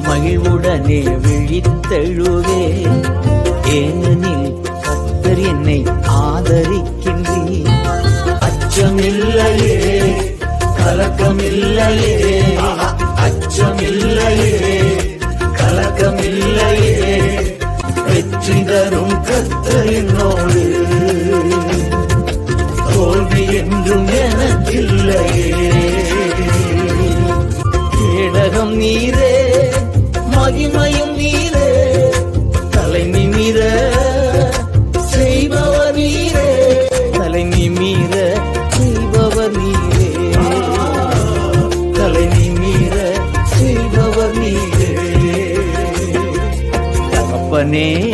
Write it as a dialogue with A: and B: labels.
A: மகிழ்வுடனே விழித்தெழுவே. ஏனெனில் கர்த்தர் என்னை ஆதரிக்கின்றீர். அச்சமில்லையே, கலக்கமில்லையே, அச்சமில்லையே, கலக்கமில்லையே, வெற்றி தரும் கர்த்தர் என்னோடு. தோல்வி என்றும் எனக்கில்லையே. கேடகம் நீரே, மகிமையும் நீரே, தலை நிமிர செய்பவர் நீரே, தலை நிமிர செய்பவர் நீரே, தலை நிமிர செய்பவர் நீரே. தகப்பனே